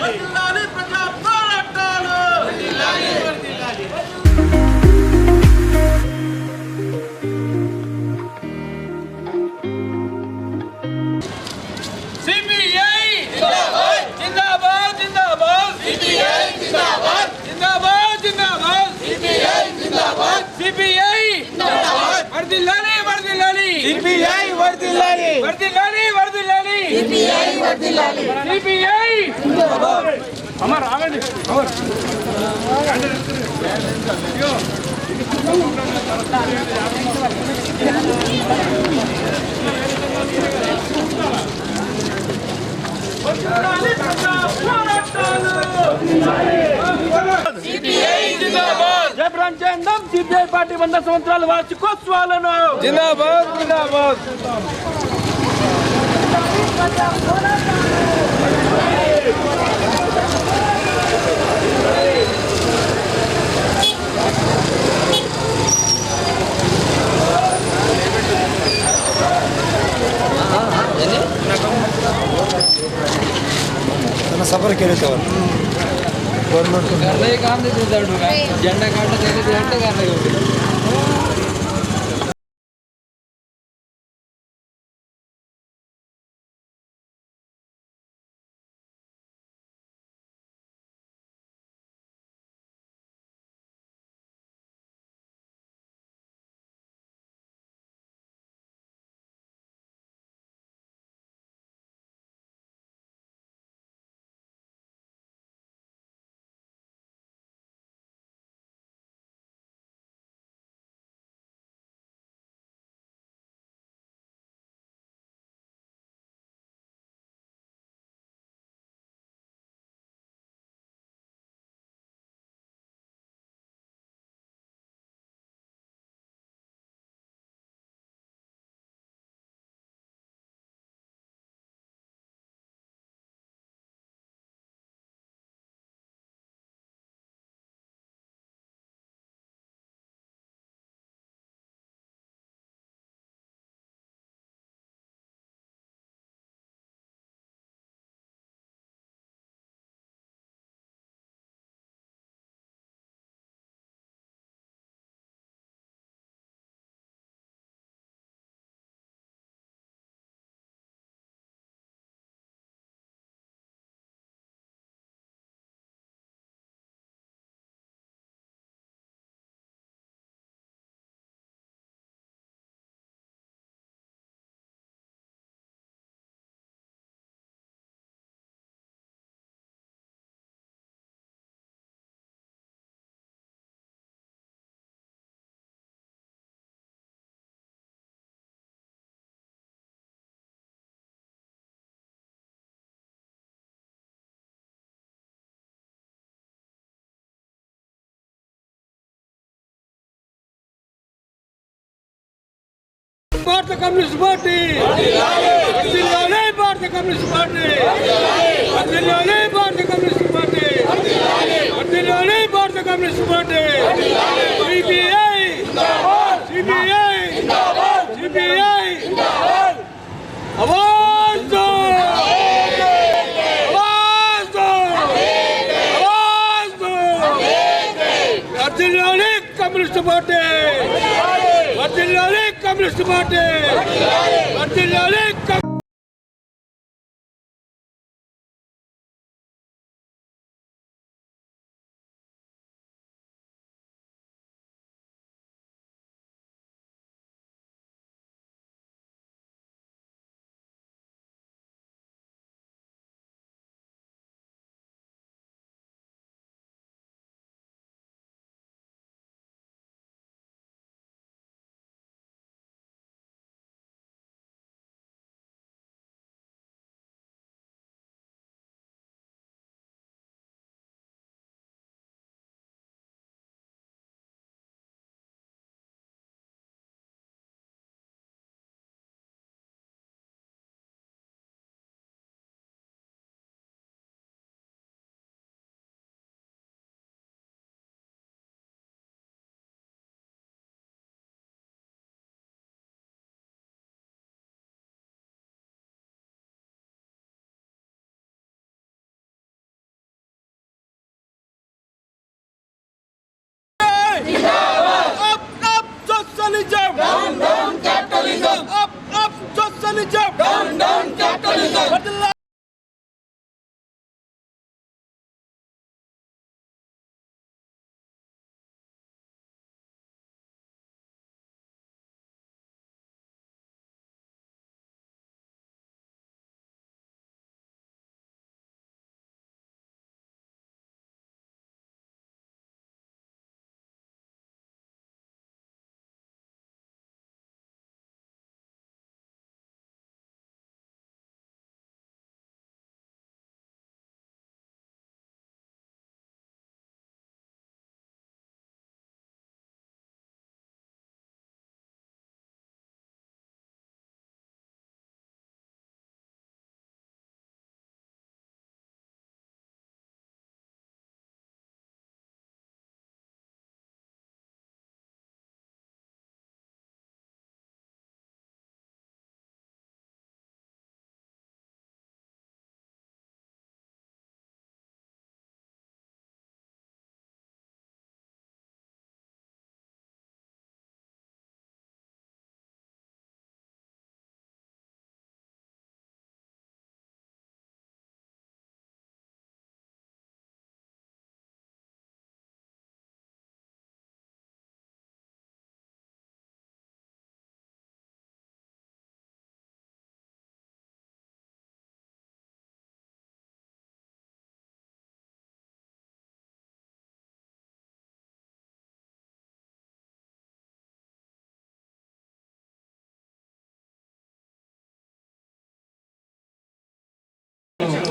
వర్ధిల్లాలి ప్రజా పోరాటాలు. సిపిఐ జిందాబాద్ జిందాబాద్. సిపిఐ జిందాబాద్ జిందాబాద్ జిందాబాద్. సిపిఐ జిందాబాద్. సిపిఐ జిందాబాద్. వర్ధిల్లాలి వర్ధిల్లాలి. సిపిఐ వర్ధిల్లాలి వర్ధిల్లాలి వర్ధిల్లాలి. సిపిఐ వర్ధిల్లాలి. సిపిఐ జిందాబాద్. అమర్ ఆగండి అమర్. జయప్రదం చేద్దాం సిపిఐ పార్టీ 100 సంవత్సరాల వార్షికోత్సవాలను. జిందాబాద్ జిందాబాద్. सफर केले तेव्हा गव्हर्नमेंट काम देते झेंडा काढलं त्याने झेंडा काढला. భారత కమ్యూనిస్ట్ పార్టీ వర్ధిల్లాలి. భారత కమ్యూనిస్ట్ పార్టీ వర్ధిల్లాలి. భారత కమ్యూనిస్ట్ పార్టీ వర్ధిల్లాలి. భారత communist party. CPI CPI CPI ఆవాజ్ దో ఆవాజ్ దో ఆవాజ్ దో. వర్ధిల్లాలి కమ్యూనిస్ట్ పార్టీ వర్ధిల్లాలి కమ్యూనిస్ట్ పార్టీ వర్ధిల్లాలి.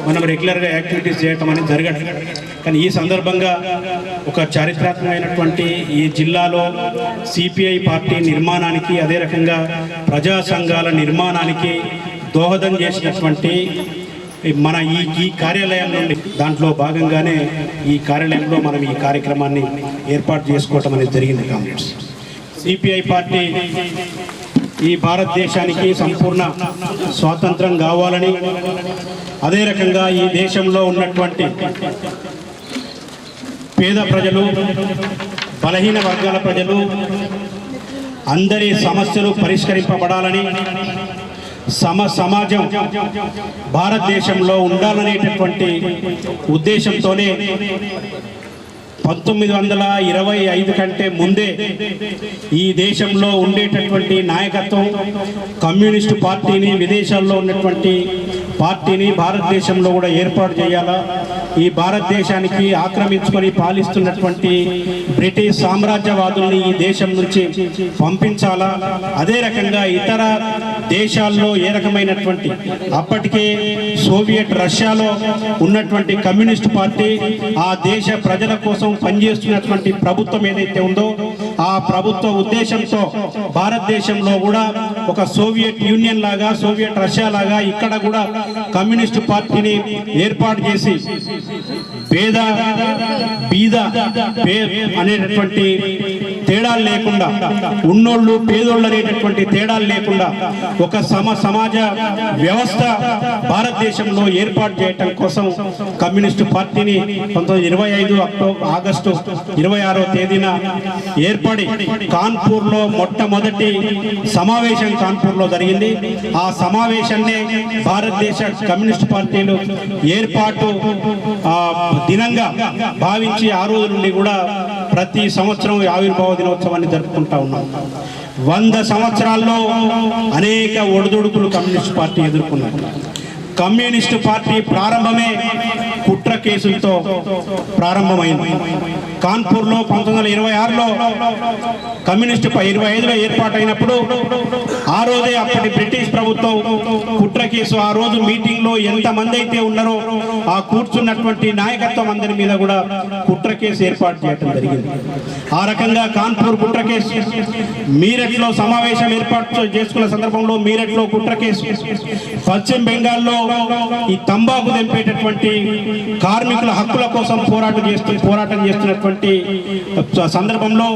మనం రెగ్యులర్గా యాక్టివిటీస్ చేయటం అనేది జరగదు. కానీ ఈ సందర్భంగా ఒక చారిత్రాత్మకమైనటువంటి ఈ జిల్లాలో సిపిఐ పార్టీ నిర్మాణానికి, అదే రకంగా ప్రజా సంఘాల నిర్మాణానికి దోహదం చేసినటువంటి మన ఈ కార్యాలయం నుండి దాంట్లో భాగంగానే ఈ కార్యాలయంలో మనం ఈ కార్యక్రమాన్ని ఏర్పాటు చేసుకోవటం అనేది జరిగింది. కామ్రేడ్స్, సిపిఐ పార్టీ ఈ భారతదేశానికి సంపూర్ణ స్వాతంత్రం కావాలని, అదే రకంగా ఈ దేశంలో ఉన్నటువంటి పేద ప్రజలు, బలహీన వర్గాల ప్రజలు అందరి సమస్యలు పరిష్కరింపబడాలని, సమాజం భారతదేశంలో ఉండాలనేటటువంటి ఉద్దేశంతోనే 1925 కంటే ముందే ఈ దేశంలో ఉండేటటువంటి నాయకత్వం కమ్యూనిస్టు పార్టీని, విదేశాల్లో ఉన్నటువంటి పార్టీని భారతదేశంలో కూడా ఏర్పాటు చేయాలా, ఈ భారతదేశానికి ఆక్రమించుకొని పాలిస్తున్నటువంటి బ్రిటిష్ సామ్రాజ్యవాదుల్ని ఈ దేశం నుంచి పంపించాలా, అదే రకంగా ఇతర దేశాల్లో ఏ రకమైనటువంటి అప్పటికే సోవియట్ రష్యాలో ఉన్నటువంటి కమ్యూనిస్ట్ పార్టీ ఆ దేశ ప్రజల కోసం పనిచేస్తున్నటువంటి ప్రభుత్వం ఏదైతే ఉందో ఆ ప్రభుత్వ ఉద్దేశంతో భారతదేశంలో కూడా ఒక సోవియట్ యూనియన్ లాగా, సోవియట్ రష్యా లాగా ఇక్కడ కూడా కమ్యూనిస్టు పార్టీని ఏర్పాటు చేసి పేద బీద అనేటటువంటి తేడాలు లేకుండా, ఉన్నోళ్ళు పేదోళ్ళు అనేటటువంటి తేడాలు లేకుండా ఒక సమాజ వ్యవస్థ భారతదేశంలో ఏర్పాటు చేయటం కోసం కమ్యూనిస్టు పార్టీని 1925 ఆగస్టు 26వ తేదీన ఏర్పడి కాన్పూర్లో మొట్టమొదటి సమావేశం కాన్పూర్లో జరిగింది. ఆ సమావేశాన్ని భారతదేశ కమ్యూనిస్ట్ పార్టీలు ఏర్పాటు దినంగా భావించి ఆ రోజు నుండి కూడా ప్రతి సంవత్సరం ఆవిర్భావ దినోత్సవాన్ని జరుపుకుంటా ఉన్నాం. 100 సంవత్సరాల్లో అనేక ఒడిదుడుకులు కమ్యూనిస్ట్ పార్టీ ఎదుర్కొన్నారు. కమ్యూనిస్టు పార్టీ ప్రారంభమే కుట్ర కేసులతో ప్రారంభమైంది. కాన్పూర్లో 1926లో కమ్యూనిస్టు 25లో ఏర్పాటైనప్పుడు ఆ రోజే అప్పటి బ్రిటిష్ ప్రభుత్వం కుట్ర కేసు, ఆ రోజు మీటింగ్లో ఎంతమంది అయితే ఉన్నారో ఆ కూర్చున్నటువంటి నాయకత్వం అందరి మీద కూడా కుట్ర కేసు ఏర్పాటు చేయడం జరిగింది. ఆ రకంగా కాన్పూర్ కుట్ర కేసు, మీరట్లో సమావేశం ఏర్పాటు చేసుకున్న సందర్భంలో మీరట్లో కుట్ర కేసు, పశ్చిమ బెంగాల్లో ఈ తంబాకు తెంపేటటువంటి కార్మికుల హక్కుల కోసం పోరాటం చేస్తున్నటువంటి సందర్భంలో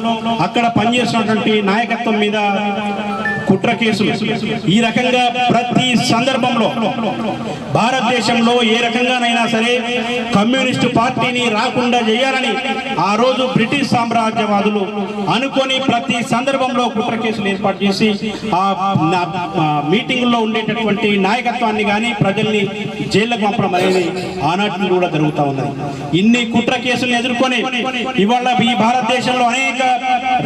అక్కడ పనిచేస్తున్నటువంటి నాయకత్వం మీద కుట్ర కేసులు, ఈ రకంగా ప్రతి సందర్భంలో భారతదేశంలో ఏ రకంగానైనా సరే కమ్యూనిస్టు పార్టీని రాకుండా చేయాలని ఆ రోజు బ్రిటిష్ సామ్రాజ్యవాదులు అనుకొని ప్రతి సందర్భంలో కుట్ర కేసులు ఏర్పాటు చేసి ఆ మీటింగుల్లో ఉండేటటువంటి నాయకత్వాన్ని కానీ ప్రజల్ని జైళ్ళకు పంపడం అనేది ఆనాటి కూడా జరుగుతూ ఉన్నది. ఇన్ని కుట్ర కేసులను ఎదుర్కొని ఇవాళ ఈ భారతదేశంలో అనేక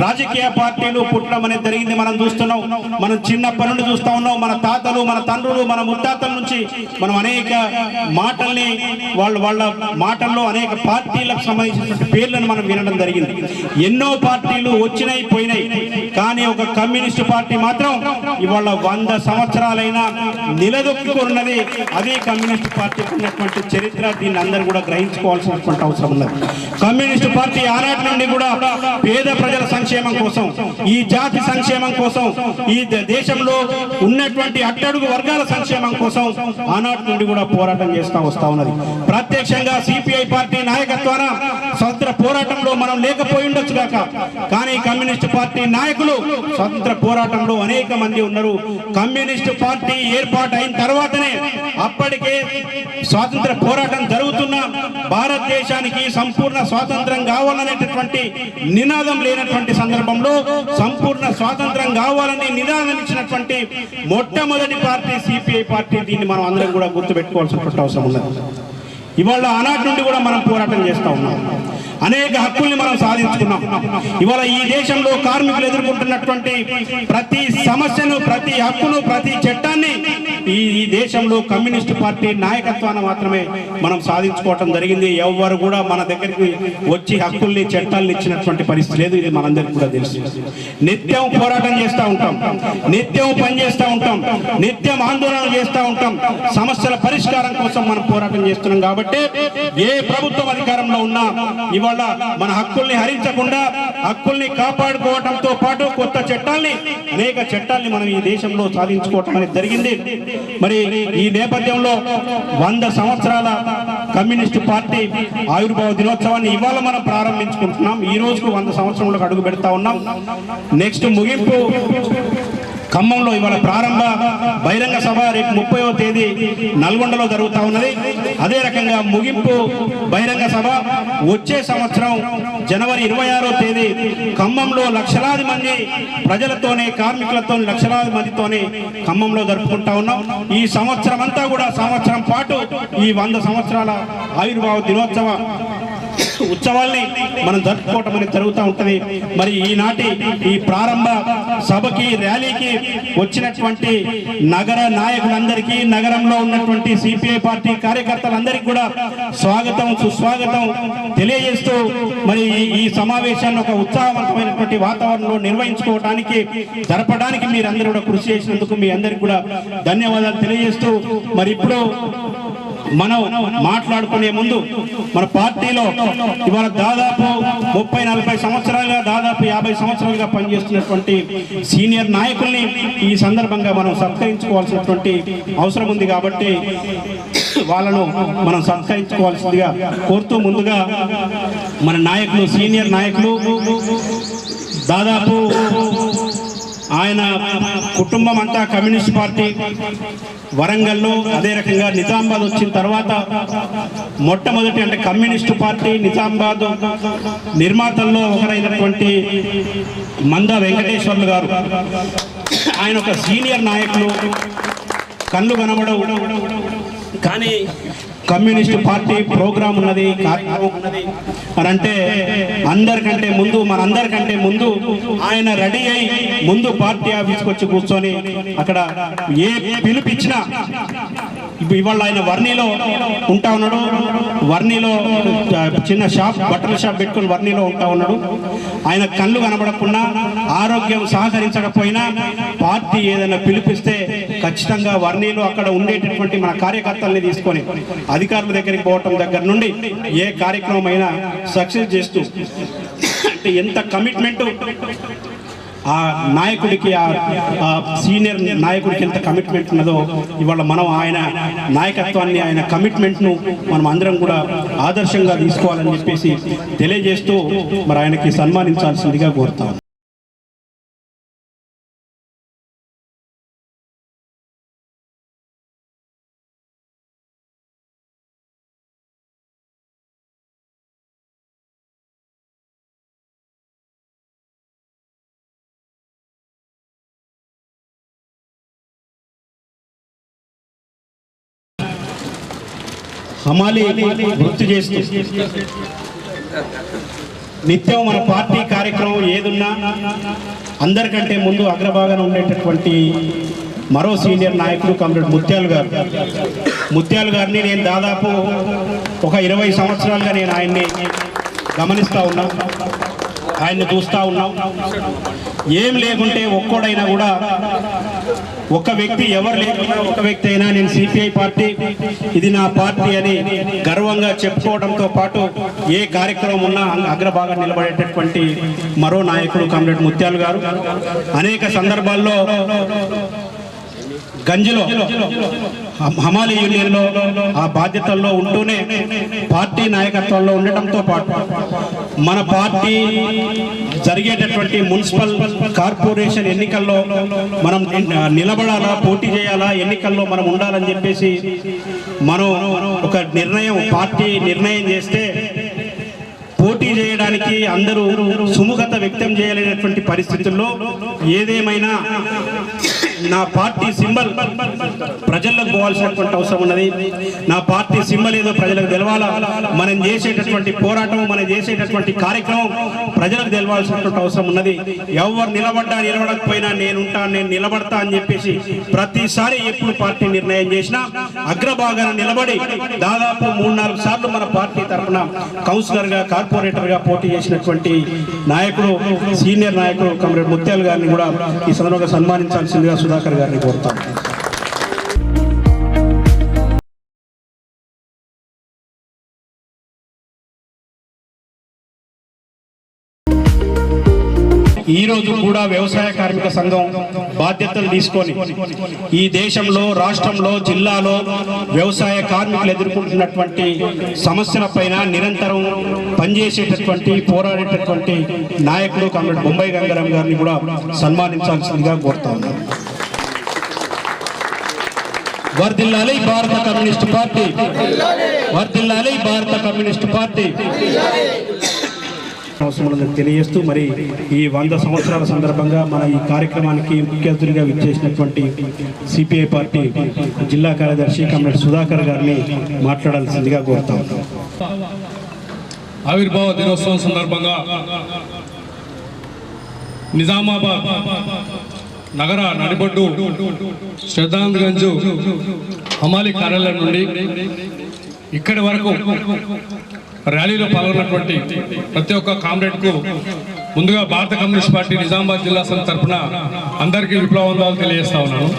రాజకీయ పార్టీలు పుట్టడం అనేది జరిగింది. మనం చూస్తున్నాం, మనం చిన్నప్పటి నుండి చూస్తూ ఉన్నాం. మన తాతలు, మన తండ్రులు, మన ముత్తాతల నుంచి మనం అనేక మాటల్ని వాళ్ళ మాటల్లో అనేక పార్టీలకు సంబంధించినటువంటి పేర్లను మనం వినడం జరిగింది. ఎన్నో పార్టీలు వచ్చినాయి పోయినాయి, కానీ ఒక కమ్యూనిస్టు పార్టీ మాత్రం ఇవాళ 100 సంవత్సరాలైనా నిలదొక్కున్నది. అదే కమ్యూనిస్టు పార్టీకి ఉన్నటువంటి చరిత్ర. దీన్ని అందరూ కూడా గ్రహించుకోవాల్సినటువంటి అవసరం ఉన్నది. కమ్యూనిస్టు పార్టీ ఆనాటి నుండి కూడా పేద ప్రజల సంక్షేమం కోసం, ఈ జాతి సంక్షేమం కోసం, ఈ దేశంలో ఉన్నటువంటి అట్టడుగు వర్గాల సంక్షేమం కోసం ఆనాటి నుండి కూడా పోరాటం చేస్తూ వస్తా ఉన్నది. ప్రత్యక్షంగా సిపిఐ పార్టీ నాయకత్వాన స్వతంత్ర పోరాటంలో మనం లేకపోయి ఉండొచ్చు కాక, కానీ కమ్యూనిస్టు పార్టీ నాయకులు స్వతంత్ర పోరాటంలో అనేక మంది ఉన్నారు. కమ్యూనిస్టు పార్టీ ఏర్పాటు అయిన తర్వాతనే అప్పటికే స్వాతంత్ర పోరాటం జరుగుతున్న భారతదేశానికి సంపూర్ణ స్వాతంత్రం కావాలనేటటువంటి నినాదం లేనటువంటి సందర్భంలో సంపూర్ణ స్వాతంత్రం కావాలని నినాదం ఇచ్చినటువంటి మొట్టమొదటి పార్టీ సిపిఐ పార్టీ. దీన్ని మనం అందరం కూడా గుర్తుపెట్టుకోవాల్సినటువంటి అవసరం ఉన్నది. ఇవాళ ఆనాటి నుండి కూడా మనం పోరాటం చేస్తూ ఉన్నాం. అనేక హక్కుల్ని మనం సాధించుకున్నాం. ఇవాళ ఈ దేశంలో కార్మికులు ఎదుర్కొంటున్నటువంటి ప్రతి సమస్యను, ప్రతి హక్కును, ప్రతి చట్టాన్ని ఈ దేశంలో కమ్యూనిస్టు పార్టీ నాయకత్వాన్ని మాత్రమే మనం సాధించుకోవటం జరిగింది. ఎవరు కూడా మన దగ్గరికి వచ్చి హక్కుల్ని, చట్టాలను ఇచ్చినటువంటి పరిస్థితి లేదు. ఇది మనందరికీ కూడా తెలుసు. నిత్యం పోరాటం చేస్తూ ఉంటాం, నిత్యం పనిచేస్తూ ఉంటాం, నిత్యం ఆందోళన చేస్తూ ఉంటాం. సమస్యల పరిష్కారం కోసం మనం పోరాటం చేస్తున్నాం. కాబట్టి ఏ ప్రభుత్వం అధికారంలో ఉన్నా ఇవాళ మన హక్కుల్ని హరించకుండా హక్కుల్ని కాపాడుకోవడంతో పాటు కొత్త చట్టాల్ని, అనేక చట్టాల్ని మనం ఈ దేశంలో సాధించుకోవటం అనేది జరిగింది. మరి ఈ నేపథ్యంలో 100 సంవత్సరాల కమ్యూనిస్టు పార్టీ ఆవిర్భావ దినోత్సవాన్ని ఇవాళ మనం ప్రారంభించుకుంటున్నాం. ఈ రోజుకు 100 సంవత్సరంలోకి అడుగు పెడతా ఉన్నాం. నెక్స్ట్ ముగింపు ఖమ్మంలో ఇవాళ ప్రారంభ బహిరంగ సభ రేపు 30వ తేదీ నల్గొండలో జరుగుతూ ఉన్నది. అదే రకంగా ముగింపు బహిరంగ సభ వచ్చే సంవత్సరం జనవరి 26వ తేదీ ఖమ్మంలో లక్షలాది మంది ప్రజలతోనే, కార్మికులతో లక్షలాది మందితోనే ఖమ్మంలో జరుపుకుంటా ఉన్నాం. ఈ సంవత్సరం అంతా కూడా, సంవత్సరం పాటు ఈ 100 సంవత్సరాల ఆవిర్భావ దినోత్సవ ఉత్సవాల్ని మనం జరుపుకోవటం అనేది జరుగుతూ ఉంటుంది. మరి ఈనాటి ఈ ప్రారంభ సభకి, ర్యాలీకి వచ్చినటువంటి నగర నాయకులందరికీ, నగరంలో ఉన్నటువంటి సిపిఐ పార్టీ కార్యకర్తలందరికీ కూడా స్వాగతం, సుస్వాగతం తెలియజేస్తూ మరి ఈ సమావేశాన్ని ఒక ఉత్సాహవంతమైనటువంటి వాతావరణంలో నిర్వహించుకోవడానికి, జరపడానికి మీరందరూ కూడా కృషి చేసినందుకు మీ అందరికీ కూడా ధన్యవాదాలు తెలియజేస్తూ, మరి ఇప్పుడు మనం మాట్లాడుకునే ముందు మన పార్టీలో ఇవాళ దాదాపు 30-40 సంవత్సరాలుగా, దాదాపు 50 సంవత్సరాలుగా పనిచేస్తున్నటువంటి సీనియర్ నాయకుల్ని ఈ సందర్భంగా మనం సత్కరించుకోవాల్సినటువంటి అవసరం ఉంది. కాబట్టి వాళ్ళను మనం సత్కరించుకోవాల్సిందిగా కోరుతూ, ముందుగా మన నాయకులు, సీనియర్ నాయకులు, దాదాపు ఆయన కుటుంబం అంతా కమ్యూనిస్ట్ పార్టీ, వరంగల్లో, అదే రకంగా నిజామాబాద్ వచ్చిన తర్వాత మొట్టమొదటి అంటే కమ్యూనిస్టు పార్టీ నిజామాబాద్ నిర్మాతల్లో ఒకరైనటువంటి మంద వెంకటేశ్వర్లు గారు, ఆయన ఒక సీనియర్ నాయకులు, కళ్ళు కనబడవు కానీ కమ్యూనిస్టు పార్టీ ప్రోగ్రాం ఉన్నది, కార్యక్రమం ఉన్నది అని అంటే అందరికంటే ముందు, మనందరికంటే ముందు ఆయన రెడీ అయి ముందు పార్టీ ఆఫీస్కి వచ్చి కూర్చొని అక్కడ ఏ పిలిపిచ్చినా, ఇవాళ ఆయన వర్ణిలో ఉంటా ఉన్నాడు. వర్ణిలో చిన్న షాప్, బట్టల షాప్ పెట్టుకుని వర్ణిలో ఉంటా ఉన్నాడు. ఆయన కళ్ళు కనబడకుండా, ఆరోగ్యం సహకరించకపోయినా పార్టీ ఏదైనా పిలిపిస్తే ఖచ్చితంగా వర్ణిలో అక్కడ ఉండేటటువంటి మన కార్యకర్తల్ని తీసుకొని అధికారుల దగ్గరికి పోవటం దగ్గర నుండి ఏ కార్యక్రమం అయినా సక్సెస్ చేస్తూ, అంటే ఎంత కమిట్మెంట్ ఆ నాయకుడికి, ఆ సీనియర్ నాయకుడికి ఎంత కమిట్మెంట్ ఉన్నదో ఇవాళ మనం ఆయన నాయకత్వాన్ని, ఆయన కమిట్మెంట్ను మనం అందరం కూడా ఆదర్శంగా తీసుకోవాలని చెప్పేసి తెలియజేస్తూ మరి ఆయనకి సన్మానించాల్సిందిగా కోరుతాం. హమాలి వృత్తి చేస్తూ నిత్యం మన పార్టీ కార్యక్రమం ఏదున్నా అందరికంటే ముందు అగ్రభాగాన ఉండేటటువంటి మరో సీనియర్ నాయకుడు కామ్రేడ్ ముత్యాలు గారిని నేను దాదాపు ఒక 20 సంవత్సరాలుగా నేను ఆయన్ని గమనిస్తూ ఉన్నా, ఆయన్ని చూస్తూ ఉన్నాం. ఏం లేకుంటే ఒక్కోడైనా కూడా ఒక వ్యక్తి, ఎవరు లేకున్నా ఒక వ్యక్తి అయినా నేను సిపిఐ పార్టీ, ఇది నా పార్టీ అని గర్వంగా చెప్పుకోవడంతో పాటు ఏ కార్యక్రమం ఉన్నా అగ్రభాగం నిలబడేటటువంటి మరో నాయకుడు కామ్రేడ్ ముత్యాలు గారు. అనేక సందర్భాల్లో గంజిలో హమాలి యూనియన్లో ఆ బాధ్యతల్లో ఉంటూనే పార్టీ నాయకత్వంలో ఉండటంతో పాటు మన పార్టీ జరిగేటటువంటి మున్సిపల్ కార్పొరేషన్ ఎన్నికల్లో మనం నిలబడాలా, పోటీ చేయాలా, ఎన్నికల్లో మనం ఉండాలని చెప్పేసి మనం ఒక పార్టీ నిర్ణయం చేస్తే పోటీ చేయడానికి అందరూ సుముఖత వ్యక్తం చేయలేనటువంటి పరిస్థితుల్లో ఏదేమైనా నా పార్టీ సింబల్ ప్రజలకు పోవాల్సినటువంటి అవసరం ఉన్నది. నా పార్టీ సింబల్ ఏదో ప్రజలకు తెలవాలా, మనం చేసేటటువంటి పోరాటం, మనం చేసేటటువంటి కార్యక్రమం ప్రజలకు తెలవాల్సినటువంటి అవసరం ఉన్నది. ఎవరు నిలబడకపోయినా నేను నిలబడతా అని చెప్పేసి ప్రతిసారి ఎప్పుడు పార్టీ నిర్ణయం చేసినా అగ్రభాగాన నిలబడి దాదాపు 3-4 సార్లు మన పార్టీ తరఫున కౌన్సిలర్గా, కార్పొరేటర్గా పోటీ చేసినటువంటి నాయకుడు, సీనియర్ నాయకుడు కామ్రేడ్ ముత్యాలు గారిని కూడా ఈ సందర్భంగా సన్మానించాల్సిందిగా సుధాకర్ గారిని కోరుతాను. ఈ రోజు కూడా వ్యవసాయ కార్మిక సంఘం బాధ్యతలు తీసుకొని ఈ దేశంలో, రాష్ట్రంలో, జిల్లాలో వ్యవసాయ కార్మికులు ఎదుర్కొంటున్నటువంటి సమస్యలపైన నిరంతరం పనిచేసేటటువంటి, పోరాడేటటువంటి నాయకుడు కామ్రేడ్ బొంబాయి గంగారాం గారిని కూడా సన్మానించాల్సిందిగా కోరుతా ఉన్నాను. వర్ధిల్లాలి భారత కమ్యూనిస్ట్ పార్టీ, వర్ధిల్లాలి భారత కమ్యూనిస్ట్ పార్టీ అవసరం తెలియజేస్తూ, మరి ఈ 100 సంవత్సరాల సందర్భంగా మన ఈ కార్యక్రమానికి ముఖ్య అతిథిగా విచ్చేసినటువంటి సిపిఐ పార్టీ జిల్లా కార్యదర్శి కామ్రేడ్ సుధాకర్ గారిని మాట్లాడాల్సిందిగా కోరుతాం. ఆవిర్భావ దినోత్సవం సందర్భంగా నిజామాబాద్ నగర నడిబొడ్డు శ్రద్ధాంజలిగంజ్ హమాలి కార్యాలయం నుండి ఇక్కడి వరకు ర్యాలీలో పాల్గొన్నటువంటి ప్రతి ఒక్క కామ్రేడ్కు ముందుగా భారత కమ్యూనిస్ట్ పార్టీ నిజామాబాద్ జిల్లా సంఘం తరఫున అందరికీ విప్లవందాలు తెలియజేస్తా ఉన్నాను.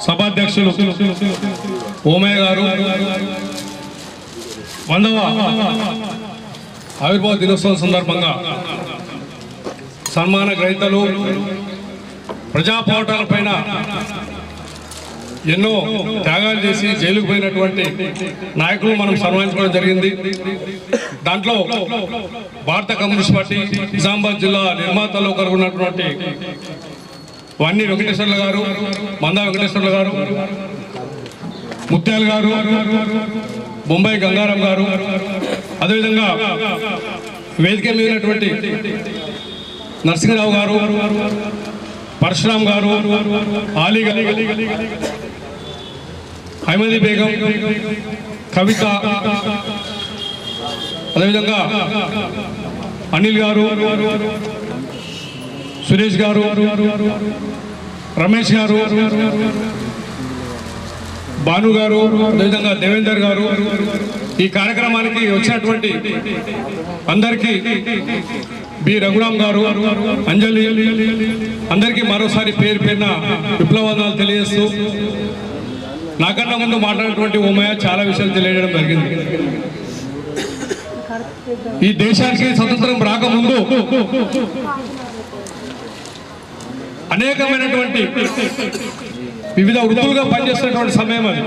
సభాధ్యక్షులు ఓమయ్య గారు 100వ ఆవిర్భావ దినోత్సవం సందర్భంగా సన్మాన గ్రహీతలు, ప్రజా పోరాటాలపైన ఎన్నో త్యాగాలు చేసి జైలుకు పోయినటువంటి నాయకులు మనం సన్మానించడం జరిగింది. దాంట్లో భారత కమ్యూనిస్ట్ పార్టీ నిజామాబాద్ జిల్లా నిర్మాతలో ఒకరు ఉన్నటువంటి వన్ని వెంకటేశ్వర్ల గారు, మందా వెంకటేశ్వర్ల గారు, ముత్యాలు గారు, బొంబాయి గంగారాం గారు, అదేవిధంగా వేదిక మీద ఉన్నటువంటి నరసింహరావు గారు, పరశురామ్ గారు, ఆలీ గారు, హైమదీ బేగం, కవిత, అదేవిధంగా అనిల్ గారు, సురేష్ గారు, రమేష్ గారు, భాను గారు, అదేవిధంగా దేవేందర్ గారు, ఈ కార్యక్రమానికి వచ్చినటువంటి అందరికీ, బి రఘురామ్ గారు, అంజలి, అందరికీ మరోసారి పేరు పేరున విప్లవాదాలు తెలియజేస్తూ, నాకన్నా ముందు మాట్లాడినటువంటి ఉమయ్య చాలా విషయాలు తెలియజేయడం జరిగింది. ఈ దేశానికి స్వతంత్రం రాకముందు అనేకమైనటువంటి వివిధ వృత్తులుగా పనిచేస్తున్నటువంటి సమయం అది.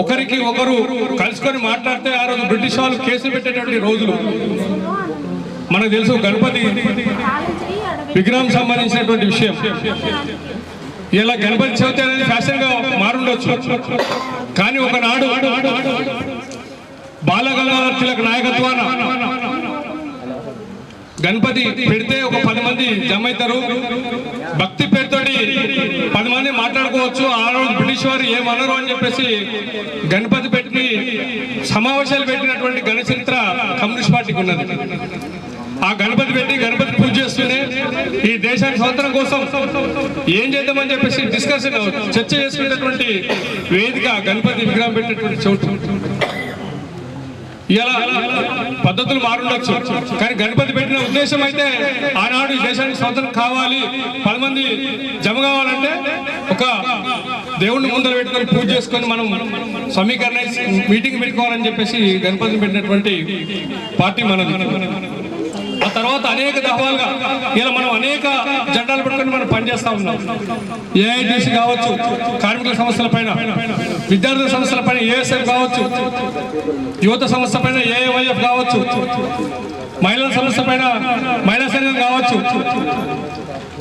ఒకరికి ఒకరు కలుసుకొని మాట్లాడితే ఆ రోజు బ్రిటిష్ వాళ్ళు కేసులు పెట్టేటువంటి రోజులు మనకు తెలుసు. గణపతి విగ్రహం సంబంధించినటువంటి విషయం, ఇలా గణపతి చవితి అనేది ఫ్యాషన్ గా మారుండొచ్చు, కానీ ఒకనాడు బాలగంగాధర్ తిలక్ నాయకత్వాన గణపతి పెడితే ఒక 10 మంది జమ అవుతారు, భక్తి పేరుతోటి 10 మంది మాట్లాడుకోవచ్చు. ఆ రోజు బ్రిటిష్ వారు ఏమనరు అని చెప్పేసి గణపతి పెట్టి సమావేశాలు పెట్టినటువంటి ఘన చరిత్ర కమ్యూనిస్ట్ పార్టీకి ఉన్నది. ఆ గణపతి పెట్టి గణపతి పూజ చేస్తూనే ఈ దేశానికి స్వతంత్రం కోసం ఏం చేద్దామని చెప్పేసి డిస్కషన్ చర్చ చేసుకునేటువంటి వేదిక గణపతి విగ్రహం పెట్టేటువంటి చోటు. ఇలా పద్ధతులు మారుండొచ్చు, కానీ గణపతి పెట్టిన ఉద్దేశం అయితే ఆనాడు ఈ దేశానికి స్వతంత్రం కావాలి, 10 మంది జమ కావాలంటే ఒక దేవుడిని ముందర పెట్టుకొని పూజ చేసుకొని మనం సమీకరణ మీటింగ్ పెట్టుకోవాలని చెప్పేసి గణపతిని పెట్టినటువంటి పార్టీ మనది. ఆ తర్వాత అనేక దఫాలుగా ఇలా మనం అనేక జెండాలు పెట్టుకొని మనం పనిచేస్తా ఉన్నాం. ఏఐటీసీ కావచ్చు, కార్మికుల సమస్యల పైన, విద్యార్థుల సమస్యల పైన ఏఎస్ఎఫ్ కావచ్చు, యువత సమస్య పైన ఏఐవైఎఫ్ కావచ్చు, మహిళల సమస్య పైన మహిళా సంఘం కావచ్చు,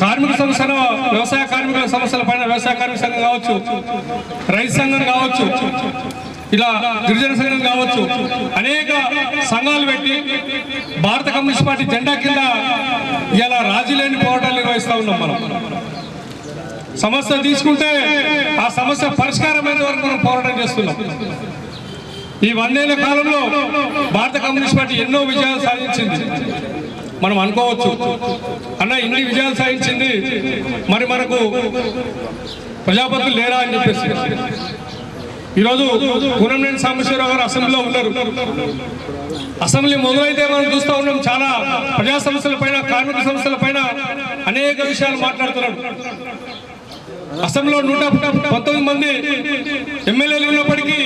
కార్మిక సమస్యలు వ్యవసాయ కార్మికుల సమస్యల పైన వ్యవసాయ కార్మిక సంఘం కావచ్చు, రైతు సంఘం కావచ్చు, ఇలా గిరిజన సంఘం కావచ్చు, అనేక సంఘాలు పెట్టి భారత కమ్యూనిస్ట్ పార్టీ జెండా కింద ఇలా రాజీ లేని పోరాటాలు నిర్వహిస్తూ ఉన్నాం. మనం సమస్య తీసుకుంటే ఆ సమస్య పరిష్కారమైన వరకు మనం పోరాటం చేస్తున్నాం. ఈ 100 ఏళ్ల కాలంలో భారత కమ్యూనిస్ట్ పార్టీ ఎన్నో విజయాలు సాధించింది. మనం అనుకోవచ్చు, అన్న ఇన్ని విజయాలు సాధించింది, మరి మనకు ప్రజాపతులు లేరా అని చెప్పేసి. ఈరోజు కూనంనేని సాంబశివరావు గారు అసెంబ్లీలో ఉన్నారు. అసెంబ్లీ మొదలైతే మనం చూస్తూ ఉన్నాం, చాలా ప్రజా సమస్యల పైన, కార్మిక సమస్యల పైన అనేక విషయాలు మాట్లాడుతున్నాడు. అసెంబ్లీలో 119 మంది ఎమ్మెల్యేలు ఉన్నప్పటికీ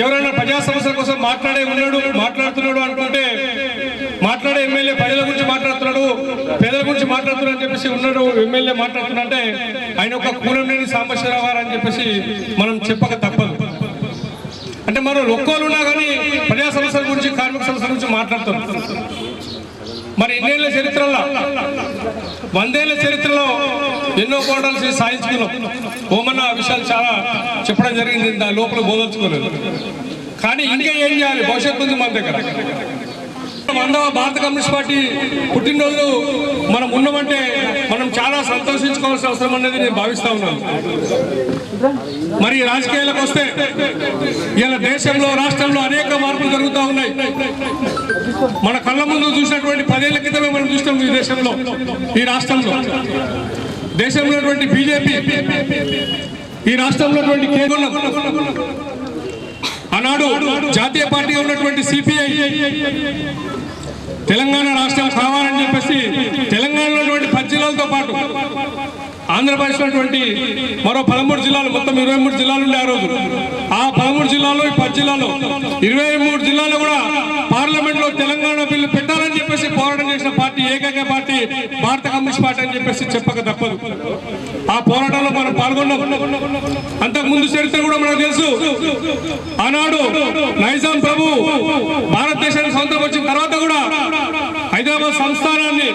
ఎవరైనా ప్రజా సమస్యల కోసం మాట్లాడుతున్నాడు అనుకుంటే, మాట్లాడే ఎమ్మెల్యే ప్రజల గురించి మాట్లాడుతున్నాడు, పేదల గురించి మాట్లాడుతున్నాడు అని చెప్పేసి ఉన్నాడు ఎమ్మెల్యే మాట్లాడుతున్నాడంటే ఆయన ఒక కూనంనేని సాంబశివరావు గారు అని చెప్పేసి మనం చెప్పక తప్పదు. అంటే మనం ఒక్కోలు ఉన్నా కానీ ప్రజా సమస్యల గురించి, కార్మిక సమస్యల గురించి మాట్లాడుతున్నాం. మరి 100 ఏళ్ల చరిత్రలో, 100 ఏళ్ల చరిత్రలో ఎన్నో పోరాటాలు సాధించుకున్నాం. ఓమన్న విషయాలు చాలా చెప్పడం జరిగింది, దాని లోపల బోధించుకోలేదు. కానీ ఇంకా ఏం చేయాలి, భవిష్యత్తు ఉంది మన దగ్గర. 100వ భారత కమ్యూనిస్ట్ పార్టీ పుట్టినరోజు మనం ఉన్నామంటే మనం చాలా సంతోషించుకోవాల్సిన అవసరం అనేది నేను భావిస్తా ఉన్నాను. మరి రాజకీయాలకు వస్తే ఇలా దేశంలో, రాష్ట్రంలో అనేక మార్పులు జరుగుతూ ఉన్నాయి. మన కళ్ళ ముందు చూసినటువంటి 10 ఏళ్ల క్రితమే మనం చూస్తాం ఈ దేశంలో, ఈ రాష్ట్రంలో. దేశంలో ఉన్నటువంటి బీజేపీ, ఈ రాష్ట్రంలో కేంద్రం, ఆనాడు జాతీయ పార్టీగా ఉన్నటువంటి సిపిఐ, తెలంగాణ రాష్ట్రం కావాలని చెప్పేసి తెలంగాణలో ఉన్నటువంటి 10 జిల్లాలతో పాటు ఆంధ్రప్రదేశ్ ఉన్నటువంటి మరో 13 జిల్లాలు, మొత్తం 23 జిల్లాలు ఉండే ఆ రోజు. ఆ 13 జిల్లాల్లో, ఈ 10 జిల్లాలో 23 జిల్లాలో కూడా పార్లమెంట్ లో తెలంగాణ బిల్లు పెట్టాలని చెప్పేసి పోరాటం చేసిన పార్టీ ఏకైక పార్టీ భారత కమ్యూనిస్ట్ పార్టీ అని చెప్పేసి చెప్పక తప్పదు. ఆ పోరాటంలో మనం పాల్గొన్నాం. అంతకుముందు చరిత్ర కూడా మనకు తెలుసు. ఆనాడు నైజాం ప్రభు భారతదేశానికి స్వతంత్రం వచ్చిన తర్వాత కూడా హైదరాబాద్ సంస్థానాన్ని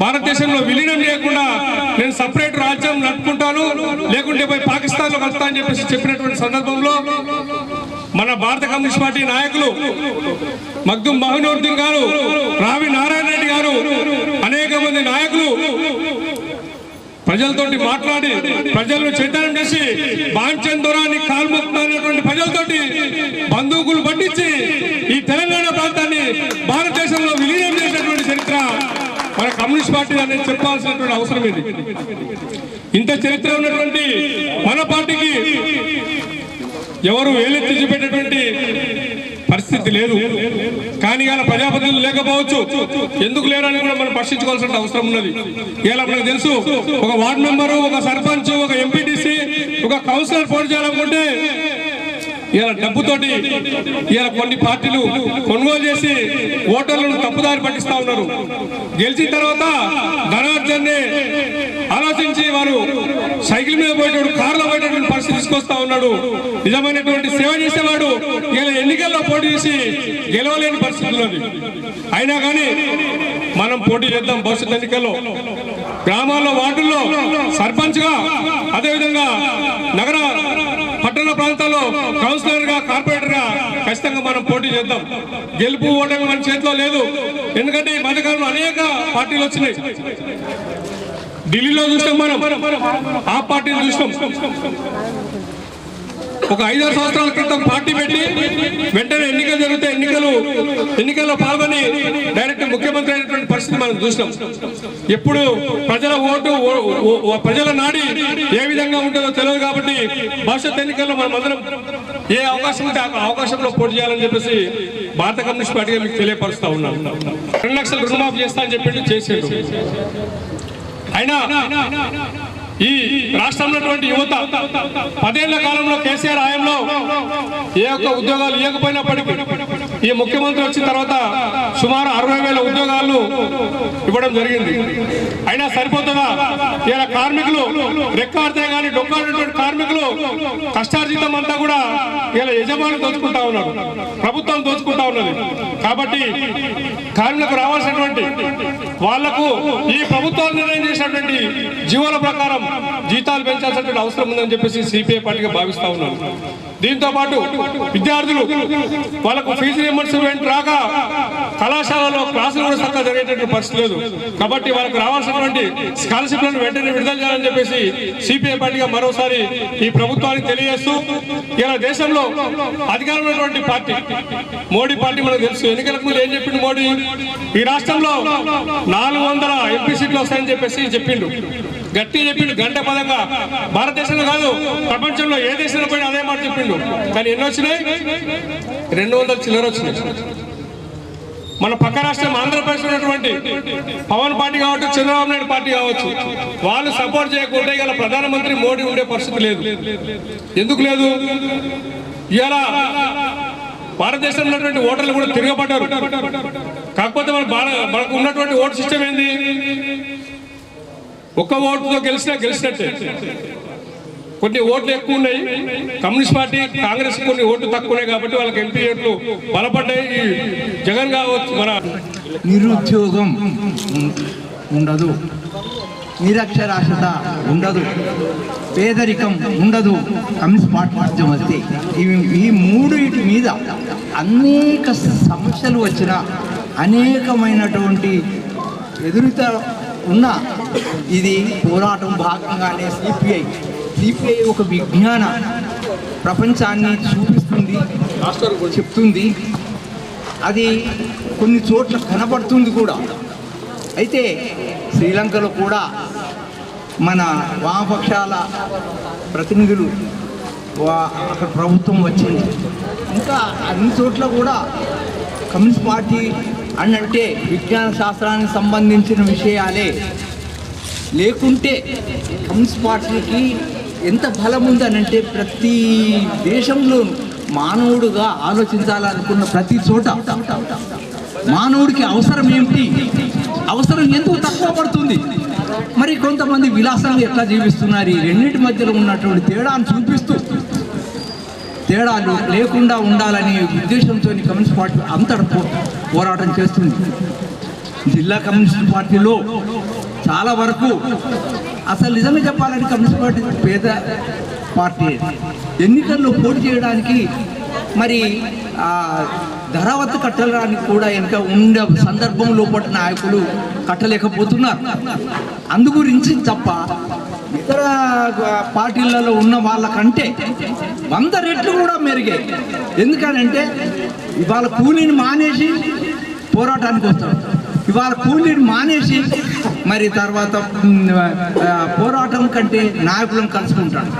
భారతదేశంలో విలీనం చేయకుండా నేను సపరేట్ రాజ్యం నడుపుకుంటాను, లేకుంటే పోయి పాకిస్తాన్ లో కలుస్తా అని చెప్పేసి చెప్పినటువంటి సందర్భంలో మన భారత కమ్యూనిస్ట్ పార్టీ నాయకులు మగ్దుం మహనూరుద్దీన్ గారు, రావి నారాయణ రెడ్డి గారు, అనేక మంది నాయకులు ప్రజలతోటి మాట్లాడి ప్రజలను చైతన్యం చేసి బాంచన్ దొరాన్ని కాల్ముతున్నటువంటి ప్రజలతోటి బందూకులు పట్టించి ఈ తెలంగాణ ప్రాంతాన్ని భారతదేశంలో విలీనం చేసినటువంటి చరిత్ర మన కమ్యూనిస్ట్ పార్టీ అనేది చెప్పాల్సినటువంటి అవసరం ఇది. ఇంత చరిత్ర ఉన్నటువంటి మన పార్టీకి ఎవరు వేలెత్తి చూపెట్టేటువంటి పరిస్థితి లేదు. కానీ ఇలా ప్రజాప్రతినిధులు లేకపోవచ్చు, ఎందుకు లేరని కూడా మనం ప్రశ్నించుకోవాల్సిన అవసరం ఉన్నది. ఇలా మనకు తెలుసు, ఒక వార్డు మెంబరు, ఒక సర్పంచ్, ఒక ఎంపీటీసీ, ఒక కౌన్సిలర్ పోటీ చేయాలనుకుంటే ఇలా డబ్బుతోటి ఇలా కొన్ని పార్టీలు కొనుగోలు చేసి ఓటర్లను తప్పుదారి పట్టిస్తా ఉన్నారు. గెలిచిన తర్వాత ధనార్జన్ని ఆలోచించి వారు సైకిల్ మీద పోయేటప్పుడు, కారులో పోయేటటువంటి పరిస్థితి తీసుకొస్తా ఉన్నాడు. నిజమైనటువంటి సేవ చేసేవాడు ఇలా ఎన్నికల్లో పోటీ చేసి గెలవలేని పరిస్థితి ఉన్నది. అయినా కానీ మనం పోటీ చేద్దాం. భవిష్యత్ ఎన్నికల్లో గ్రామాల్లో, వార్డుల్లో సర్పంచ్ గా, అదేవిధంగా నగర పట్టణ ప్రాంతాల్లో కౌన్సిలర్ గా, కార్పొరేటర్ గా ఖచ్చితంగా మనం పోటీ చేద్దాం. గెలుపు ఓటమి మన చేతిలో లేదు. ఎందుకంటే ఈ మధ్యకాలంలో అనేక పార్టీలు వచ్చినాయి. ఢిల్లీలో చూస్తాం మనం, ఆ పార్టీని చూస్తాం. ఒక 5-6 సంవత్సరాల క్రితం పార్టీ పెట్టి వెంటనే ఎన్నికలు జరిగితే ఎన్నికల్లో పాల్గొని డైరెక్ట్ ముఖ్యమంత్రి అయినటువంటి పరిస్థితి మనం చూసినాం. ఎప్పుడు ప్రజల ఓటు ప్రజల నాడి ఏ విధంగా ఉంటుందో తెలియదు కాబట్టి భవిష్యత్ ఎన్నికల్లో మనం అందరం ఏ అవకాశం ఉంటే ఆ అవకాశంలో పోటీ చేయాలని చెప్పేసి భారత కమ్యూనిస్ట్ పార్టీగా మీకు తెలియపరుస్తా ఉన్నాం. 2 లక్షలు రుణమాఫీ చేస్తా అని చెప్పిండు, చేసేడు. అయినా ఈ రాష్ట్రంలో యువత 10 ఏళ్ల కాలంలో కేసీఆర్ హయాంలో ఏ ఒక్క ఉద్యోగాలు ఇవ్వకపోయినప్పటికీ ఈ ముఖ్యమంత్రి వచ్చిన తర్వాత సుమారు 60,000 ఉద్యోగాలు ఇవ్వడం జరిగింది. అయినా సరిపోతుందా? ఇలా కార్మికులు రెక్కాడితే కానీ డొక్కాడినటువంటి కార్మికులు కష్టార్జితం అంతా కూడా ఇలా యజమానులు దోచుకుంటా ఉన్నారు, ప్రభుత్వం దోచుకుంటా ఉన్నది. కాబట్టి కార్మికులకు రావాల్సినటువంటి వాళ్లకు ఈ ప్రభుత్వాలు నిర్ణయం చేసినటువంటి జీవోల ప్రకారం జీతాలు పెంచాల్సినటువంటి అవసరం ఉందని చెప్పేసి సిపిఐ పార్టీగా భావిస్తా ఉన్నాను. దీంతో పాటు విద్యార్థులు వాళ్ళకు ఫీజు రియంబర్స్మెంట్ రాక కళాశాలలో క్లాసులు కూడా చక్కగా జరిగేటటువంటి పరిస్థితి లేదు. కాబట్టి వాళ్ళకు రావాల్సినటువంటి స్కాలర్షిప్లను వెంటనే విడుదల చేయాలని చెప్పేసి సిపిఐ పార్టీగా మరోసారి ఈ ప్రభుత్వానికి తెలియజేస్తూ, ఇలా దేశంలో అధికారంలో ఉన్నటువంటి పార్టీ మోడీ పార్టీ మనకు తెలుసు. ఎన్నికలకు ముందు ఏం చెప్పిండు మోడీ? ఈ రాష్ట్రంలో 400 ఎంపీ సీట్లు వస్తాయని చెప్పేసి చెప్పిండు, గట్టిగా చెప్పిండు, గంట పదంగా. భారతదేశంలో కాదు, ప్రపంచంలో ఏ దేశంలో పోయినా అదే మాట చెప్పిండు. కానీ ఎన్ని వచ్చినాయి? 200 చిల్లర వచ్చినాయి. మన పక్క రాష్ట్రం ఆంధ్రప్రదేశ్ ఉన్నటువంటి పవన్ పార్టీ కావచ్చు, చంద్రబాబు నాయుడు పార్టీ కావచ్చు, వాళ్ళు సపోర్ట్ చేయకుంటే ఇలా ప్రధానమంత్రి మోడీ ఉండే పరిస్థితి లేదు. ఎందుకు లేదు? ఇలా భారతదేశంలో ఉన్నటువంటి ఓటర్లు కూడా తిరగబడ్డారు. కాకపోతే మనకు ఉన్నటువంటి ఓటు సిస్టమ్ ఏంది? ఒక్క ఓటుతో గెలిచినట్టే. కొన్ని ఓట్లు ఎక్కువ ఉన్నాయి కమ్యూనిస్ట్ పార్టీ, కాంగ్రెస్ కొన్ని ఓట్లు తక్కువ ఉన్నాయి కాబట్టి వాళ్ళకి ఎంపీ ఓట్లు బలపడ్డాయి. జగన్ కావచ్చు, మన నిరుద్యోగం ఉండదు, నిరక్షరాస్యత ఉండదు, పేదరికం ఉండదు. కమ్యూనిస్ట్ పార్టీ రాజ్యం వస్తే ఈ మూడింటి మీద అనేక సమస్యలు వచ్చిన, అనేకమైనటువంటి ఎదురుత ఉన్న ఇది పోరాటం భాగంగానే సిపిఐ ఒక విజ్ఞాన ప్రపంచాన్ని చూపిస్తుంది, చెప్తుంది. అది కొన్ని చోట్ల కనబడుతుంది కూడా. అయితే శ్రీలంకలో కూడా మన వామపక్షాల ప్రతినిధులు అక్కడ ప్రభుత్వం వచ్చింది. ఇంకా అన్ని చోట్ల కూడా కమ్యూనిస్ట్ పార్టీ అని అంటే విజ్ఞాన శాస్త్రానికి సంబంధించిన విషయాలే. లేకుంటే కమ్యూనిస్ట్ పార్టీకి ఎంత బలం ఉందనంటే ప్రతి దేశంలో మానవుడుగా ఆలోచించాలనుకున్న ప్రతి చోట మానవుడికి అవసరం ఏమిటి, అవసరం ఎందుకు తక్కువ పడుతుంది, మరి కొంతమంది విలాసంగా ఎట్లా జీవిస్తున్నారు, ఈ రెండింటి మధ్యలో ఉన్నటువంటి తేడాను చూపిస్తూ తేడాలు లేకుండా ఉండాలనే ఉద్దేశంతో కమ్యూనిస్ట్ పార్టీ అంతటా పోరాటం చేస్తుంది. జిల్లా కమ్యూనిస్ట్ పార్టీలో చాలా వరకు అసలు నిజంగా చెప్పాలంటే కమ్యూనిస్ట్ పార్టీ పేద పార్టీ. ఎన్నికల్లో పోటీ చేయడానికి మరి ధరావత్తు కట్టడానికి కూడా వెనుక ఉండే సందర్భంలో పాటు నాయకులు కట్టలేకపోతున్నారు. అందుగురించి తప్ప ఇతర పార్టీలలో ఉన్న వాళ్ళకంటే 100 రెట్లు కూడా మెరుగాయి. ఎందుకనంటే ఇవాళ కూలీని మానేసి పోరాటానికి వస్తారు, ఇవాళ కూలీని మానేసి మరి తర్వాత పోరాటం కంటే నాయకులను కలుసుకుంటాడు,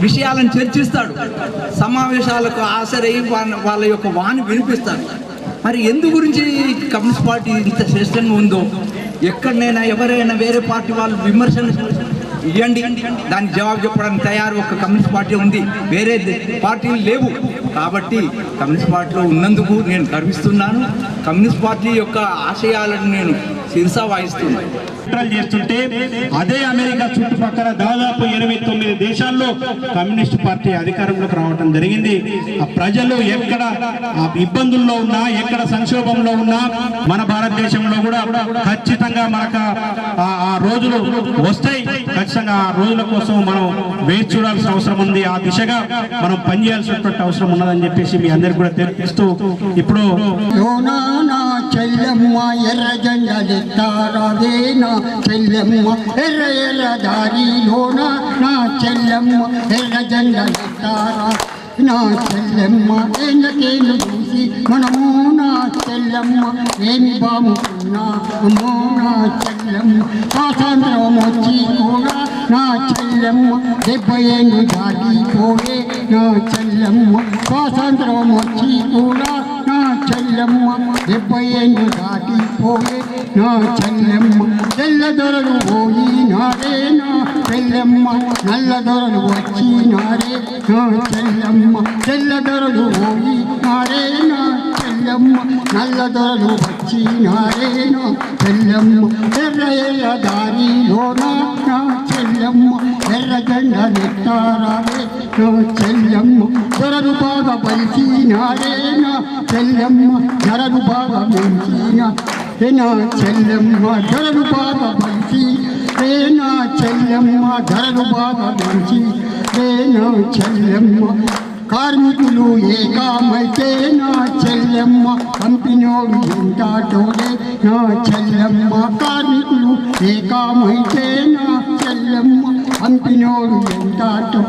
విషయాలను చర్చిస్తాడు, సమావేశాలకు హాజరై వాళ్ళ యొక్క వాణి వినిపిస్తాడు. మరి ఎందు గురించి కమ్యూనిస్ట్ పార్టీ ఇంత శ్రేష్టంగా ఉందో ఎక్కడైనా ఎవరైనా వేరే పార్టీ వాళ్ళు విమర్శలు ఇవ్వండి, దానికి జవాబు చెప్పడానికి తయారు ఒక కమ్యూనిస్ట్ పార్టీ ఉంది, వేరే పార్టీలు లేవు. కాబట్టి కమ్యూనిస్ట్ పార్టీలో ఉన్నందుకు నేను గర్విస్తున్నాను. కమ్యూనిస్ట్ పార్టీ యొక్క ఆశయాలను నేను శిరసా వాయిస్తున్నాను. చేస్తుంటే అదే అమెరికా చుట్టుపక్కల దాదాపు 89 దేశాల్లో కమ్యూనిస్ట్ పార్టీ అధికారంలోకి రావడం జరిగింది. ఆ ప్రజలు ఎక్కడ ఇబ్బందుల్లో ఉన్నా, ఎక్కడ సంక్షోభంలో ఉన్నా మన భారతదేశంలో కూడా ఖచ్చితంగా మనకు ఆ రోజులు వస్తాయి. ఖచ్చితంగా ఆ రోజుల కోసం మనం వేచి చూడాల్సిన అవసరం ఉంది. ఆ దిశగా మనం పనిచేయాల్సినటువంటి అవసరం ఉన్నదని చెప్పేసి మీ అందరికి కూడా తెలిపిస్తూ ఇప్పుడు చెల్లెమ్మ ఎర్ర జెండలెత్తారావే నా చెల్లెమ్మ ఎర్ర ఎర్ర దారిలోన నా చెల్లెమ్మ ఎర్ర జెండలెత్తారా నా చెల్లెమ్మ ఏళ్ళకేళ్ళు చూసి మనము నా చెల్లెమ్మ ఏమి బాముకున్నా అమ్మో నా చెల్లెమ్మ స్వాతంత్రం వచ్చి కూడా నా చెల్లెమ్మ 70 ఏళ్ళు దాటిపోయే నా చెల్లెమ్మ స్వాతంత్రం వచ్చి కూడా నా చెల్లెమ్మ 70 ఏళ్ళు దాటిపోయే నా చెల్లెమ్మ తెల్లదొరలు పోయినారే నా చెల్లెమ్మ నల్లదొరలు వచ్చినారే నా చెల్లెమ్మ తెల్లదొరలు పోయినారే నా చెల్లెమ్మ నల్లదొరలు వచ్చినారే నా చెల్లెమ్మ ఎర్ర ఎర్ర దారిలోన నా చెల్లెమ్మ ఎర్ర జెండలెత్తారావే నా చెల్లెమ్మ దొరలు బాగా పలిచినారే నా చెల్లెమ్మ ధరలు బాగా పెంచిన నా చెల్లెమ్మ ధరలు బాగా పలిచి నా చెల్లెమ్మ ధరలు బాగా పెంచి నా చెల్లెమ్మ కార్మికులు ఏకామైతే నా చెల్లెమ్మ పంపినోడు ఉంటాటోడే నా చెల్లెమ్మ కార్మికులు ఏకామైతే నా చెల్లెమ్మ పంపినోడు ఉంటాటో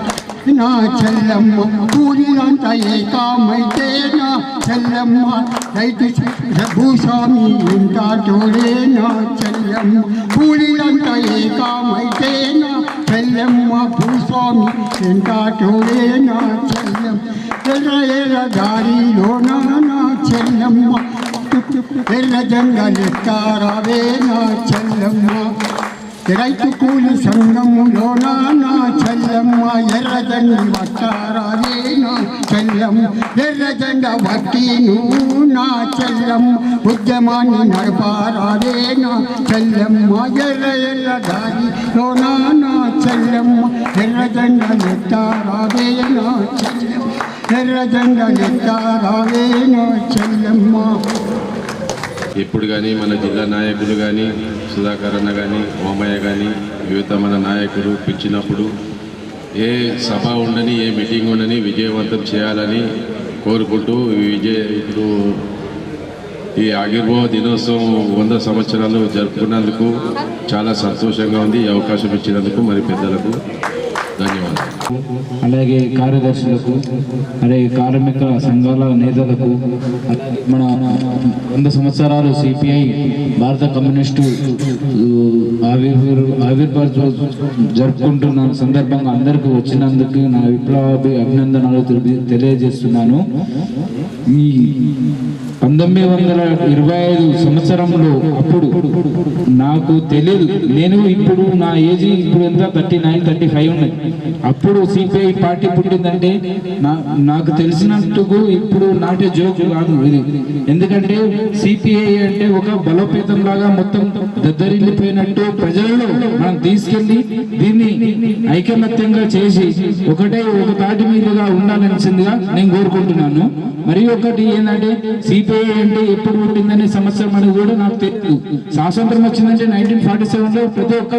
నా చెల్లెమ్మ కూలీలంతా ఏకామైతే నా చెల్లెమ్మ రైతు భూస్వామి ఉంటాటోడే నా చెల్లెమ్మ కూలీలంతా ఏకామైతే నా చెల్లెమ్మ భూస్వామి ఉంటాటోడే నా చెల్లెమ్మ ఎర్ర ఎర్ర దారిలోన నా చెల్లెమ్మ ఎర్ర జెండలెత్తారావే నా చెల్లెమ్మ రైతు కూలి సంఘములోన నా చెల్లెమ్మ ఎర్ర జెండ పట్టారావే నా చెల్లెమ్మ ఎర్ర జెండ పట్టి నువ్వు నా చెల్లెమ్మ ఉద్యమాన్ని నడపారావే నా చెల్లెమ్మ ఎర్ర ఎర్ర దారిలోన నా చెల్లెమ్మ ఎర్ర జెండలెత్తారావే నా చెల్లెమ్మ ఎర్ర జెండలెత్తారావే నా చెల్లెమ్మ. ఇప్పుడు కానీ మన జిల్లా నాయకులు కానీ సుధాకర్ అన్న కానీ ఓమయ్య కానీ యువత మన నాయకులు పిలిచినప్పుడు ఏ సభ ఉండని ఏ మీటింగ్ ఉండని విజయవంతం చేయాలని కోరుకుంటూ ఇప్పుడు ఈ ఆవిర్భావ దినోత్సవం 100 సంవత్సరాలు జరుపుకున్నందుకు చాలా సంతోషంగా ఉంది. ఈ అవకాశం ఇచ్చినందుకు మరి పెద్దలకు ధన్యవాదాలు. అలాగే కార్యదర్శులకు, అలాగే కార్మిక సంఘాల నేతలకు, మన 100 సంవత్సరాలు సిపిఐ భారత కమ్యూనిస్టు ఆవిర్భావ జరుపుకుంటున్న సందర్భంగా అందరికీ వచ్చినందుకు నా విప్లవాభి అభినందనలు తెలియజేస్తున్నాను. ఈ 1925 సంవత్సరంలో అప్పుడు నాకు తెలియదు, నేను ఇప్పుడు నా ఏజ్ ఇప్పుడు ఎంత 39-35 ఉన్నది. అప్పుడు సిపిఐ పార్టీ పుట్టిందంటే నాకు తెలిసినట్టుకు ఇప్పుడు నాటే జోకు కాదు ఇది. ఎందుకంటే సిపిఐ అంటే ఒక బలోపేతం లాగా మొత్తం దద్దరిల్లిపోయినట్టు ప్రజలలో మనం తీసుకెళ్లి దీన్ని ఐకమత్యంగా చేసి ఒక తాటి మీదుగా ఉండాలనిసిందిగా నేను కోరుకుంటున్నాను. మరి ఒకటి ఏంటంటే సిపిఐ అంటే ఎప్పుడు పుట్టిందనే సంవత్సరం అనేది కూడా నాకు తెలియదు. స్వాతంత్రం వచ్చిందంటే 1947లో ప్రతి ఒక్క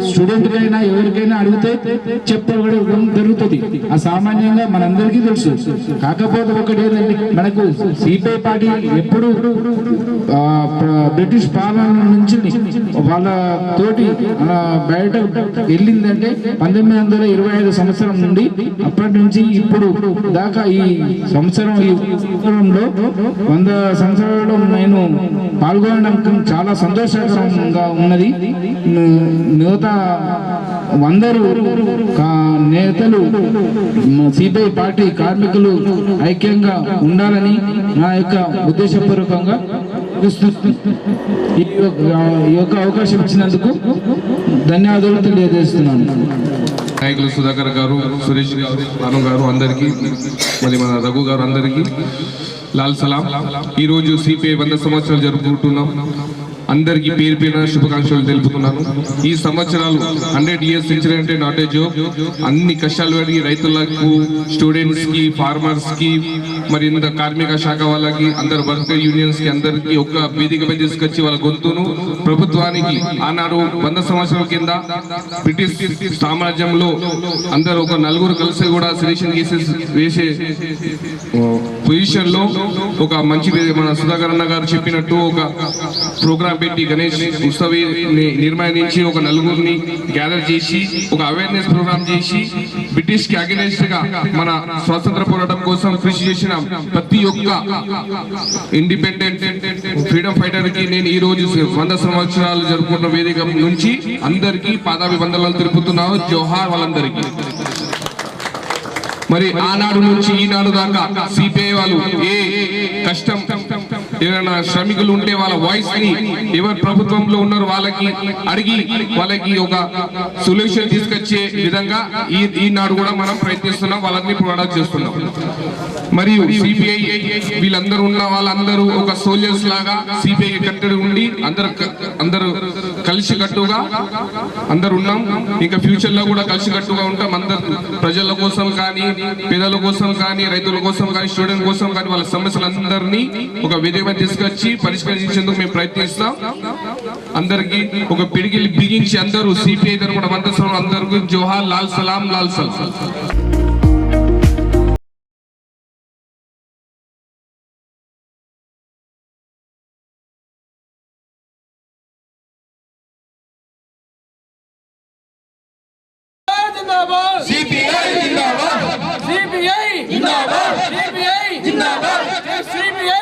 స్టూడెంట్ కైనా ఎవరికైనా అడిగితే చెప్పడం జరుగుతుంది. ఆ సామాన్యంగా మనందరికీ తెలుసు. కాకపోతే ఒకటి ఏంటంటే మనకు సిపిఐ పార్టీ ఎప్పుడు బ్రిటిష్ పాలన నుంచి వాళ్ళ తోటి బయట వెళ్ళిందంటే 1925 సంవత్సరం నుండి అప్పటి నుంచి ఇప్పుడు దాకా ఈ సంవత్సరంలో 100 సంవత్సరాలలో నేను పాల్గొనడం చాలా సంతోషకరంగా ఉన్నది. మిగతా 100 నేతలు సిపిఐ పార్టీ కార్మికులు ఐక్యంగా ఉండాలని నా యొక్క ఉద్దేశపూర్వకంగా ఈ యొక్క అవకాశం ఇచ్చినందుకు ధన్యవాదాలు తెలియజేస్తున్నాను. నాయకులు సుధాకర్ గారు, సురేష్ గారు, భాను గారు అందరికీ, మరి మన రఘు గారు అందరికీ లాల్ సలాం. ఈరోజు సిపిఐ 100 సంవత్సరాలు జరుపుకుంటున్నాం. అందరికీ పేరు పేరున శుభాకాంక్షలు తెలుపుతున్నాను. ఈ సంవత్సరాలు 100 years సెంచరీ అంటే నాట్ ఏ జోక్. అన్ని కష్టాలు పడి రైతులకు, స్టూడెంట్స్ కి, ఫార్మర్స్ కి, మరి ఇంత కార్మిక శాఖ వాళ్ళకి అందరు వర్కర్ యూనియన్స్ కి అందరికి ఒక వేదికపై తీసుకొచ్చి వాళ్ళ గొంతును ప్రభుత్వానికి ఆనాడు 100 సంవత్సరాల కింద బ్రిటిష్ సామ్రాజ్యంలో అందరు ఒక నలుగురు కలిసి కూడా సెలక్షన్ కేసెస్ వేసే పొజిషన్ లో ఒక మంచి మన సుధాకర్ అన్న గారు చెప్పినట్టు ఒక ప్రోగ్రామ్ పెట్టి గణేష్ ఉత్సవి నిర్మాణించి ఒక నలుగురిని గ్యాదర్ చేసి ఒక అవేర్నెస్ ప్రోగ్రామ్ చేసి బ్రిటిష్ కి అగెనిస్ట్ గా మన స్వాతంత్ర పోరాటం కోసం కృషి చేసిన ప్రతి ఒక్క ఇండిపెండెంట్ ఫ్రీడమ్ ఫైటర్ కి నేను ఈ రోజు 100 సంవత్సరాలు జరుపుకున్న వేదిక నుంచి అందరికీ పాదాభివందనాలు తెలుపుతున్నాను. జోహార్ వాళ్ళందరికీ. మరి ఆనాడు నుంచి ఈనాడు దాకా సిపిఐ వాళ్ళు ఏ కష్టం ఏదైనా శ్రమికులు ఉంటే వాళ్ళ వాయిస్ ని ఎవరు ప్రభుత్వంలో ఉన్నారు వాళ్ళకి అడిగి వాళ్ళకి ఒక సొల్యూషన్ తీసుకొచ్చే విధంగా ఈనాడు కూడా మనం ప్రయత్నిస్తున్నాం, వాళ్ళని ప్రొడక్ట్ చేస్తున్నాం. మరియు సిపిఐ వీళ్ళందరూ ఉన్న వాళ్ళందరూ ఒక సోల్జర్స్ లాగా సిపిఐ కట్టడి ఉండి అందరూ కలిసి కట్టుగా అందరు ఉన్నాం. ఇంకా ఫ్యూచర్ లో కూడా కలిసి కట్టుగా ఉంటాం. అందరు ప్రజల కోసం కానీ, పేదల కోసం కానీ, రైతుల కోసం కానీ, స్టూడెంట్ కోసం కానీ వాళ్ళ సమస్యలందరినీ ఒక వేదిక తీసుకొచ్చి పరిష్కరించేందుకు మేము ప్రయత్నిస్తాం. అందరికి ఒక పిడికిలి బిగించి అందరూ సిపిఐ తరపున 100 సంవత్సరాలు అందరికీ జోహార్, లాల్ సలాం, లాల్ సలాం. जिंदाबाद సిపిఐ జిందాబాద్ सीपीआई जिंदाबाद सीपीआई जिंदाबाद सीपीआई